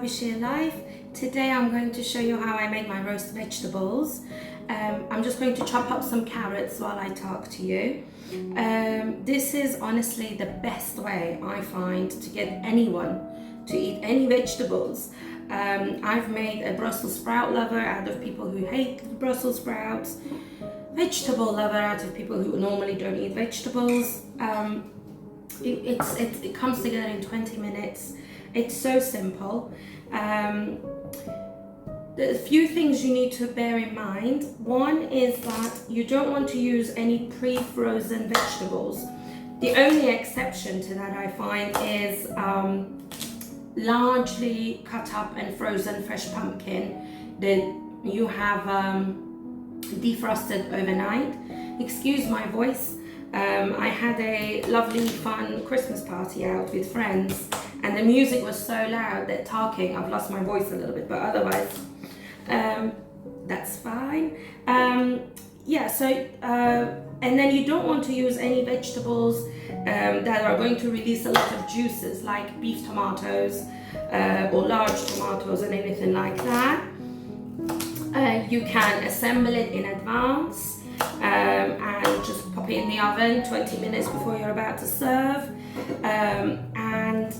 Happy Share Life. Today I'm going to show you how I make my roast vegetables. I'm just going to chop up some carrots while I talk to you. This is honestly the best way I find to get anyone to eat any vegetables. I've made a Brussels sprout lover out of people who hate Brussels sprouts, vegetable lover out of people who normally don't eat vegetables. It comes together in 20 minutes. It's so simple. The few things you need to bear in mind. One is that you don't want to use any pre-frozen vegetables. The only exception to that I find is largely cut up and frozen fresh pumpkin that you have defrosted overnight. Excuse my voice. I had a lovely fun Christmas party out with friends and the music was so loud that talking, I've lost my voice a little bit, but otherwise that's fine. And then you don't want to use any vegetables that are going to release a lot of juices, like beef tomatoes or large tomatoes and anything like that. You can assemble it in advance and just pop it in the oven 20 minutes before you're about to serve. And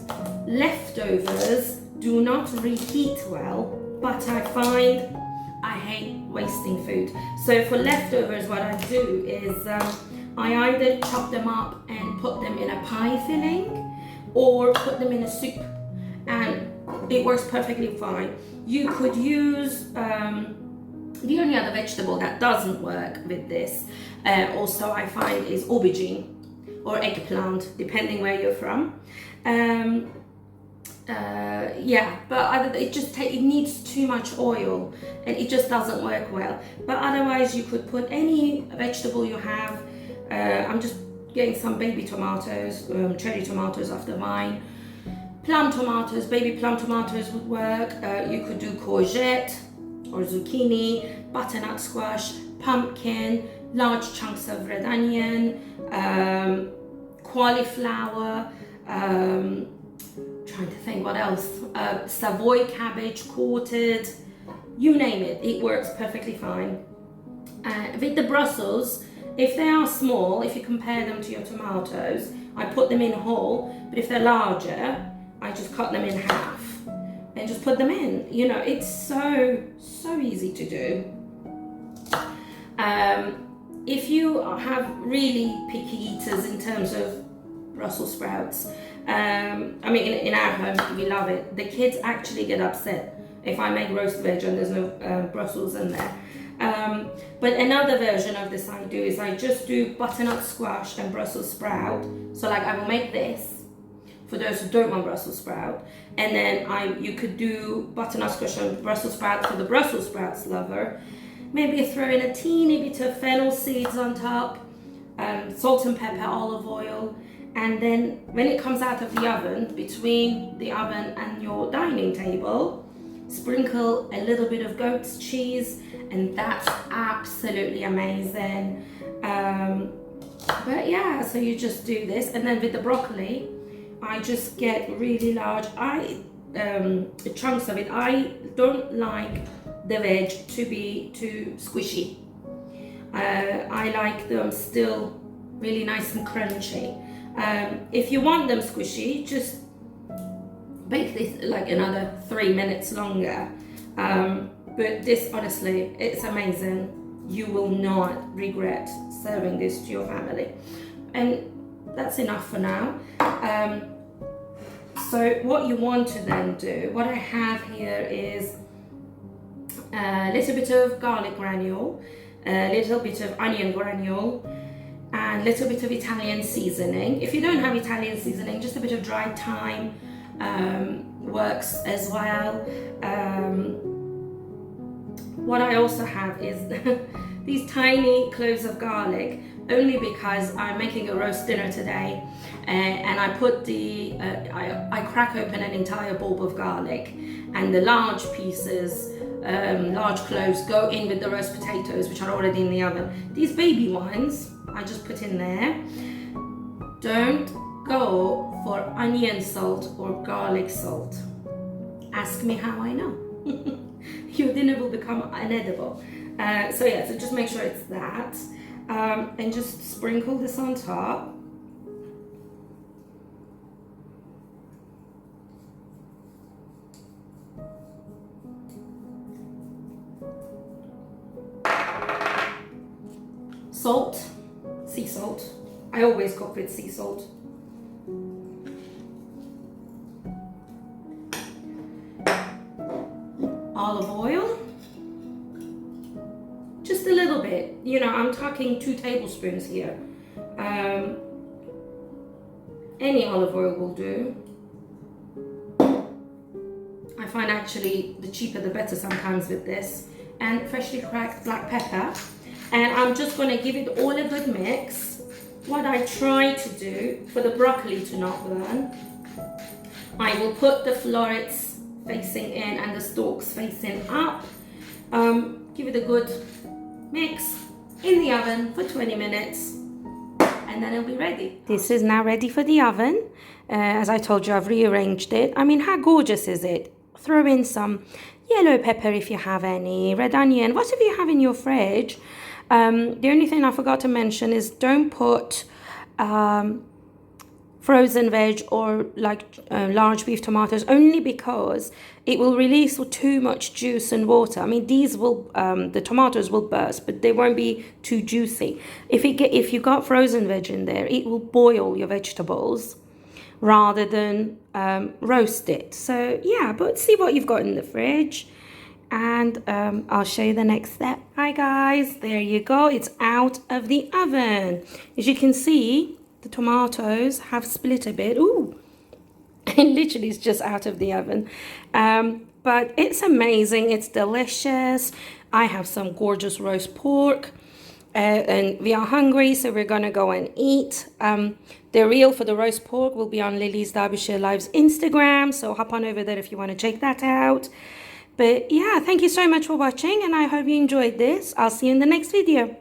leftovers do not reheat well, but I find I hate wasting food. So for leftovers, what I do is I either chop them up and put them in a pie filling or put them in a soup, and it works perfectly fine. You could use the only other vegetable that doesn't work with this also I find is aubergine or eggplant, depending where you're from. But it needs too much oil and it just doesn't work well. But otherwise you could put any vegetable you have. I'm just getting some baby tomatoes, cherry tomatoes off the vine. Plum tomatoes, baby plum tomatoes would work. You could do courgette or zucchini, butternut squash, pumpkin, large chunks of red onion, cauliflower, trying to think what else, Savoy cabbage, quartered, you name it, it works perfectly fine. With the Brussels, if they are small, if you compare them to your tomatoes, I put them in whole, but if they're larger, I just cut them in half and just put them in. You know, it's so easy to do. If you have really picky eaters in terms of Brussels sprouts, I mean, in our home, we love it. The kids actually get upset if I make roast veg and there's no Brussels in there. But another version of this I do is I just do butternut squash and Brussels sprout. So like I will make this for those who don't want Brussels sprout, and then you could do butternut squash and Brussels sprout for the Brussels sprouts lover. Maybe throw in a teeny bit of fennel seeds on top, salt and pepper, olive oil, and then when it comes out of the oven, between the oven and your dining table, sprinkle a little bit of goat's cheese, and that's absolutely amazing. But yeah, so you just do this, and then with the broccoli, I just get really large chunks of it. I don't like the veg to be too squishy. I like them still really nice and crunchy. If you want them squishy, just bake this like another 3 minutes longer. But this, honestly, it's amazing. You will not regret serving this to your family. And that's enough for now. So what you want to then do, what I have here is a little bit of garlic granule, a little bit of onion granule, and a little bit of Italian seasoning. If you don't have Italian seasoning, just a bit of dried thyme works as well. What I also have is these tiny cloves of garlic, only because I'm making a roast dinner today, and I put I crack open an entire bulb of garlic, and the large pieces, large cloves, go in with the roast potatoes, which are already in the oven. These baby ones, I just put in there. Don't go for onion salt or garlic salt. Ask me how I know. Your dinner will become inedible. So yeah, so just make sure it's that. And just sprinkle this on top. Salt, sea salt. I always cook with sea salt. Olive oil. Just a little bit. You know, I'm talking 2 tablespoons here. Any olive oil will do. I find actually the cheaper the better sometimes with this. And freshly cracked black pepper. And I'm just going to give it all a good mix. What I try to do for the broccoli to not burn, I will put the florets facing in and the stalks facing up. Give it a good mix in the oven for 20 minutes and then it'll be ready. This is now ready for the oven. As I told you, I've rearranged it. I mean, how gorgeous is it? Throw in some yellow pepper if you have any, red onion, whatever you have in your fridge. The only thing I forgot to mention is don't put frozen veg or like large beef tomatoes, only because it will release too much juice and water. I mean, these will the tomatoes will burst, but they won't be too juicy. If you got frozen veg in there, it will boil your vegetables rather than roast it. So yeah, but see what you've got in the fridge. And I'll show you the next step. Hi guys, there you go, it's out of the oven. As you can see, the tomatoes have split a bit. Ooh, it literally is just out of the oven. But it's amazing, it's delicious. I have some gorgeous roast pork and we are hungry, so we're gonna go and eat. The reel for the roast pork will be on Lily's Derbyshire Live's Instagram, so hop on over there if you want to check that out. But yeah, thank you so much for watching and I hope you enjoyed this. I'll see you in the next video.